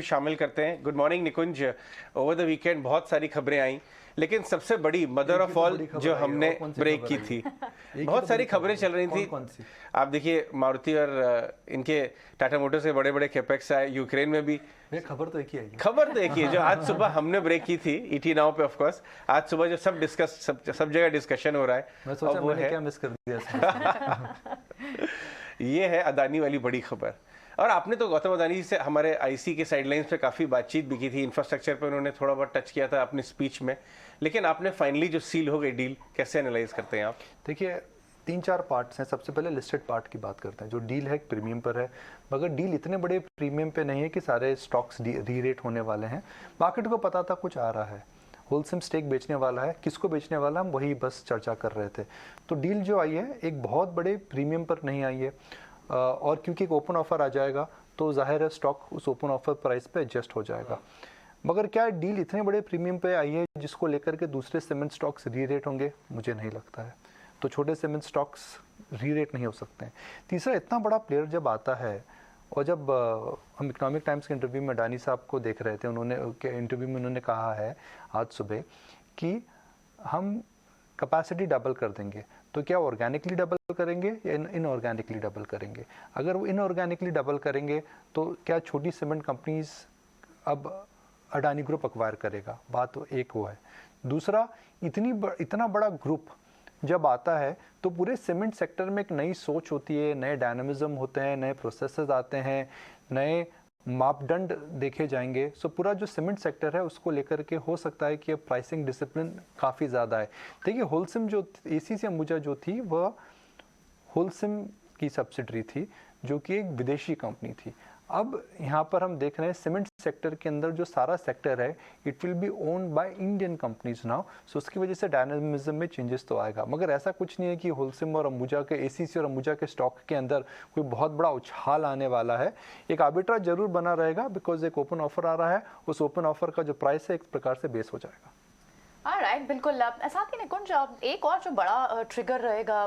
शामिल करते हैं। Good morning Nikunj. Over the weekend बहुत सारी खबरें आई, लेकिन सबसे बड़ी मदर ऑफ ऑल जो हमने ब्रेक की थी, बहुत सारी खबरें चल रही थी। आप देखिए मारुति और इनके टाटा मोटर्स के बड़े बड़े कैपेक्स आए, यूक्रेन में भी खबर तो एक ही है। खबर तो एक ही है जो आज सुबह हमने ब्रेक की थी ईटी नाउ पे। ऑफ कोर्स आज सुबह जो सब जगह डिस्कशन हो रहा है, मैं सोचा वो है क्या मिस कर दिया ये है अदानी वाली बड़ी खबर। और आपने तो गौतम अदानी से हमारे आईसी के साइडलाइंस पे काफ़ी बातचीत भी की थी, इंफ्रास्ट्रक्चर पे उन्होंने थोड़ा बहुत टच किया था अपनी स्पीच में, लेकिन आपने फाइनली जो सील हो गई डील, कैसे एनालाइज करते हैं आप? देखिए 3-4 पार्ट्स हैं। सबसे पहले लिस्टेड पार्ट की बात करते हैं। जो डील है प्रीमियम पर है, मगर डील इतने बड़े प्रीमियम पे नहीं है कि सारे स्टॉक्स री रेट होने वाले हैं। मार्केट को पता था कुछ आ रहा है, होलसेम स्टेक बेचने वाला है, किसको बेचने वाला हम वही बस चर्चा कर रहे थे। तो डील जो आई है एक बहुत बड़े प्रीमियम पर नहीं आई है, और क्योंकि एक ओपन ऑफर आ जाएगा तो जाहिर है स्टॉक उस ओपन ऑफर प्राइस पे एडजस्ट हो जाएगा। मगर क्या डील इतने बड़े प्रीमियम पे आई है जिसको लेकर के दूसरे सीमेंट स्टॉक्स री रेट होंगे? मुझे नहीं लगता है। तो छोटे सीमेंट स्टॉक्स री रेट नहीं हो सकते हैं। तीसरा, इतना बड़ा प्लेयर जब आता है, और जब हम इकोनॉमिक टाइम्स के इंटरव्यू में अडानी साहब को देख रहे थे, इंटरव्यू में उन्होंने कहा है आज सुबह कि हम कैपेसिटी डबल कर देंगे। तो क्या ऑर्गेनिकली डबल करेंगे या इनऑर्गेनिकली डबल करेंगे? अगर वो इनऑर्गेनिकली डबल करेंगे तो क्या छोटी सीमेंट कंपनीज अब अडानी ग्रुप अक्वायर करेगा? बात तो एक वो है। दूसरा, इतना बड़ा ग्रुप जब आता है तो पूरे सीमेंट सेक्टर में एक नई सोच होती है, नए डायनामिज्म होते हैं, नए प्रोसेसेस आते हैं, नए मापदंड देखे जाएंगे। सो पूरा जो सीमेंट सेक्टर है उसको लेकर के हो सकता है कि प्राइसिंग डिसिप्लिन काफ़ी ज़्यादा है। देखिए होलसेम जो एसीसी अंबुजा जो थी वह होलसेम की सब्सिडरी थी, जो कि एक विदेशी कंपनी थी। अब यहाँ पर हम देख रहे हैं सीमेंट सेक्टर के अंदर जो सारा सेक्टर है it will be owned by Indian companies now. So उसकी वजह से डायनामिज्म में चेंजेस तो आएगा, मगर ऐसा कुछ नहीं है कि होलसेम और अंबुजा के एसीसी और अंबुजा के स्टॉक के अंदर कोई बहुत बड़ा उछाल आने वाला है। एक आर्बिट्राज जरूर बना रहेगा, बिकॉज एक ओपन ऑफर आ रहा है, उस ओपन ऑफर का जो प्राइस है एक प्रकार से बेस हो जाएगा। राइट, बिल्कुल। साथ ही निकुंज, एक और जो बड़ा ट्रिगर रहेगा,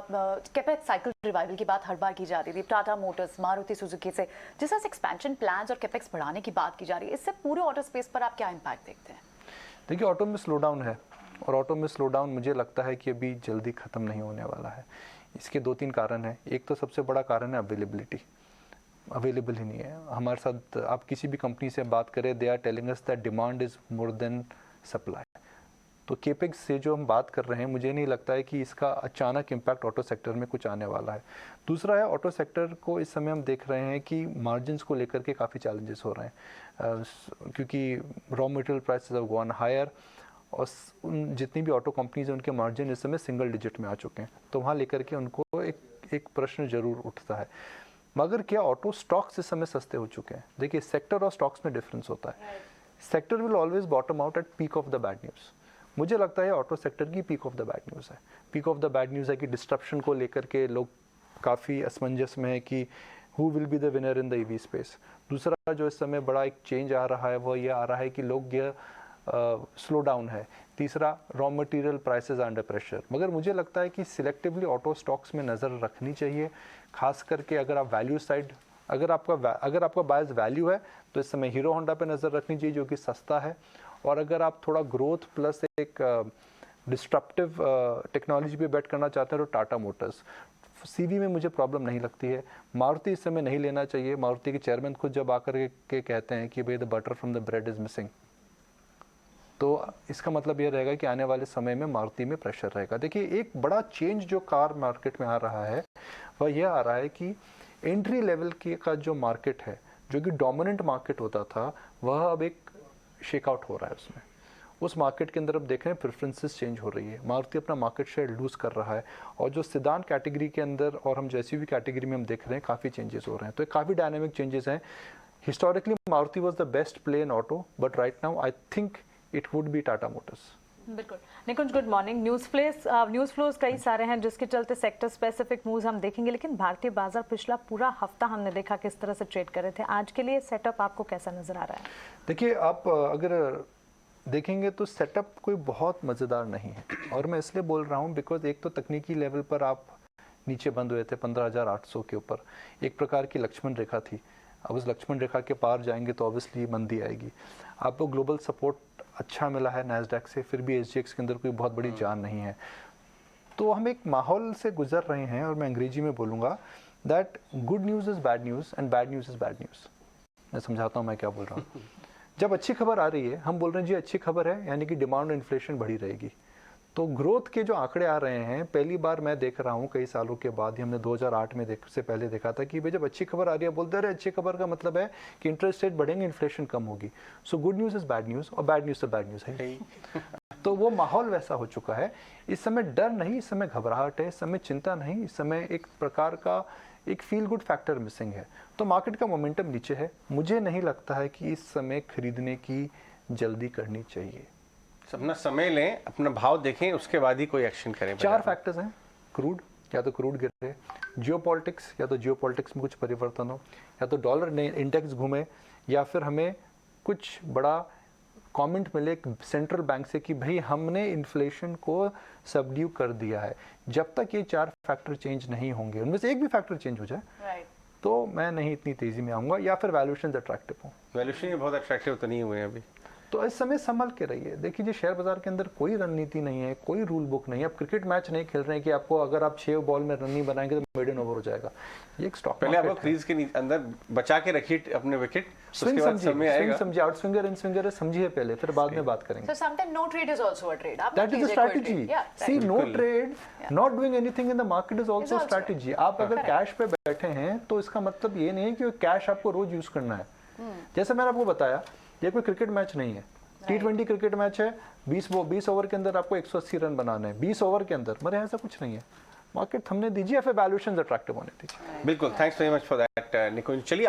कैपेक्स साइकिल रिवाइवल की बात हर बार की जाती थी टाटा मोटर्स, मारुति सुजुकी से, जिस तरह से एक्सपेंशन प्लान्स और कैपेक्स बढ़ाने की बात की जा रही है, इससे पूरे ऑटो स्पेस पर आप क्या इम्पैक्ट देखते हैं? देखिए ऑटो में स्लो डाउन है, और ऑटो में स्लो डाउन मुझे लगता है कि अभी जल्दी ख़त्म नहीं होने वाला है। इसके 2-3 कारण हैं। एक तो सबसे बड़ा कारण है अवेलेबिलिटी। अवेलेबल ही नहीं है हमारे साथ। आप किसी भी कंपनी से बात करें, they are telling us that demand is more than supply. तो केपेक्स से जो हम बात कर रहे हैं, मुझे नहीं लगता है कि इसका अचानक इम्पैक्ट ऑटो सेक्टर में कुछ आने वाला है। दूसरा है, ऑटो सेक्टर को इस समय हम देख रहे हैं कि मार्जिन्स को लेकर के काफ़ी चैलेंजेस हो रहे हैं, क्योंकि raw material prices have gone higher, और जितनी भी ऑटो कंपनीज हैं उनके मार्जिन इस समय सिंगल डिजिट में आ चुके हैं। तो वहाँ लेकर के उनको एक प्रश्न जरूर उठता है। मगर क्या ऑटो स्टॉक्स इस समय सस्ते हो चुके हैं? देखिए सेक्टर और स्टॉक्स में डिफरेंस होता है। Sector will always bottom out at peak of the bad news. मुझे लगता है ऑटो सेक्टर की peak of the bad news है। Peak of the bad news है कि डिस्ट्रप्शन को लेकर के लोग काफ़ी असमंजस में है कि who will be the winner in the EV space. दूसरा जो इस समय बड़ा एक चेंज आ रहा है वो ये आ रहा है कि लोग ये स्लो डाउन है। तीसरा, raw material prices under pressure. मगर मुझे लगता है कि सिलेक्टिवली ऑटो स्टॉक्स में नज़र रखनी चाहिए, खास करके अगर आप वैल्यू साइड, अगर आपका बायस वैल्यू है तो इस समय हीरो होंडा पे नज़र रखनी चाहिए जो कि सस्ता है। और अगर आप थोड़ा ग्रोथ प्लस एक डिस्ट्रप्टिव टेक्नोलॉजी पे बेट करना चाहते हैं तो टाटा मोटर्स। सीवी में मुझे प्रॉब्लम नहीं लगती है। मारुति इस समय नहीं लेना चाहिए। मारुति के चेयरमैन खुद जब आकर के कहते हैं कि भाई the butter from the bread is missing, तो इसका मतलब ये रहेगा कि आने वाले समय में मारुति में प्रेशर रहेगा। देखिए एक बड़ा चेंज जो कार मार्केट में आ रहा है वह यह आ रहा है कि एंट्री लेवल का जो मार्केट है, जो कि डोमिनेंट मार्केट होता था, वह अब एक शेकआउट हो रहा है। उसमें उस मार्केट के अंदर अब देख रहे हैं प्रेफरेंसेस चेंज हो रही है। मारुति अपना मार्केट शेयर लूज कर रहा है, और जो सिदान कैटेगरी के अंदर और हम जैसी भी कैटेगरी में हम देख रहे हैं काफ़ी चेंजेस हो रहे हैं। तो काफ़ी डायनामिक चेंजेस हैं। Historically Maruti was the best play in auto, but right now I think it would be Tata Motors. बिल्कुल। निकुंज, गुड मॉर्निंग। न्यूज़ फ्लोज कई सारे हैं जिसके चलते सेक्टर स्पेसिफिक मूव्स हम देखेंगे, लेकिन भारतीय बाजार पिछला पूरा हफ्ता हमने देखा किस तरह से ट्रेड कर रहे थे। आज के लिए सेटअप आपको कैसा नजर आ रहा है? देखिए आप अगर देखेंगे तो सेटअप कोई बहुत मज़ेदार नहीं है, और मैं इसलिए बोल रहा हूँ बिकॉज एक तो तकनीकी लेवल पर आप नीचे बंद हुए थे 15,800 के ऊपर, एक प्रकार की लक्ष्मण रेखा थी। अब उस लक्ष्मण रेखा के पार जाएंगे तो ऑब्वियसली मंदी आएगी। आपको ग्लोबल सपोर्ट अच्छा मिला है नैस्डैक से, फिर भी एसजीएक्स के अंदर कोई बहुत बड़ी जान नहीं है। तो हम एक माहौल से गुजर रहे हैं, और मैं अंग्रेजी में बोलूँगा that good news is bad news and bad news is bad news. मैं समझाता हूँ मैं क्या बोल रहा हूँ। जब अच्छी खबर आ रही है, हम बोल रहे हैं जी अच्छी खबर है, यानी कि डिमांड और इन्फ्लेशन बढ़ी रहेगी। तो ग्रोथ के जो आंकड़े आ रहे हैं, पहली बार मैं देख रहा हूँ कई सालों के बाद ही, हमने 2008 में से पहले देखा था कि भाई जब अच्छी खबर आ रही है बोलते रहे अच्छी खबर का मतलब है कि इंटरेस्ट रेट बढ़ेंगे, इन्फ्लेशन कम होगी। So good news is bad news, और बैड न्यूज़ तो बैड न्यूज़ है। तो वो माहौल वैसा हो चुका है। इस समय डर नहीं, इस समय घबराहट है, इस समय चिंता नहीं, इस समय एक प्रकार का एक फील गुड फैक्टर मिसिंग है। तो मार्केट का मोमेंटम नीचे है। मुझे नहीं लगता है कि इस समय खरीदने की जल्दी करनी चाहिए। अपना समय लें, अपना भाव देखें, उसके बाद ही कोई एक्शन करें। 4 फैक्टर्स हैं। क्रूड, या तो क्रूड गिर रहे, जियोपॉलिटिक्स, या तो जियोपॉलिटिक्स में कुछ परिवर्तन हो, या तो डॉलर इंडेक्स घूमे, या फिर हमें कुछ बड़ा कमेंट मिले सेंट्रल बैंक से कि भाई हमने इन्फ्लेशन को सबड्यू कर दिया है। जब तक ये 4 फैक्टर चेंज नहीं होंगे, उनमें से एक भी फैक्टर चेंज हो जाए तो मैं नहीं इतनी तेजी में आऊँगा, या फिर वैल्यूएशन अट्रैक्टिव हो। वैल्यूएशन बहुत अट्रैक्टिव तो नहीं हुए हैं अभी। तो इस समय संभल के रहिए। देखिए जी, शेयर बाजार के अंदर कोई रणनीति नहीं है, कोई रूल बुक नहीं है। आप क्रिकेट मैच नहीं खेल रहे हैं कि आपको अगर आप 6 बॉल में रन नहीं बनाएंगे तो मेडन ओवर हो जाएगा। ये एक स्टॉक पहले आपको क्रीज के अंदर बचा के रखिए अपने विकेट, उसके बाद समय आएगा। समझिए आउट स्विंगर इन स्विंगर समझिए पहले, फिर बाद में बात करेंगे। So sometimes no trade is also a trade. That is a strategy. See, no trade, not doing anything in the market is also strategy. आप अगर कैश पे बैठे हैं तो इसका मतलब ये नहीं है कि कैश आपको रोज यूज करना है। जैसे मैंने आपको बताया, ये कोई क्रिकेट मैच नहीं है, T20 क्रिकेट मैच है। 20 ओवर के अंदर आपको 180 रन बनाने हैं, 20 ओवर के अंदर। मगर ऐसा कुछ नहीं है। मार्केट थमने दीजिए, या फिर वैल्यूएशंस अट्रैक्टिव होने दीजिए। बिल्कुल, thanks very much for that Nikunj. चलिए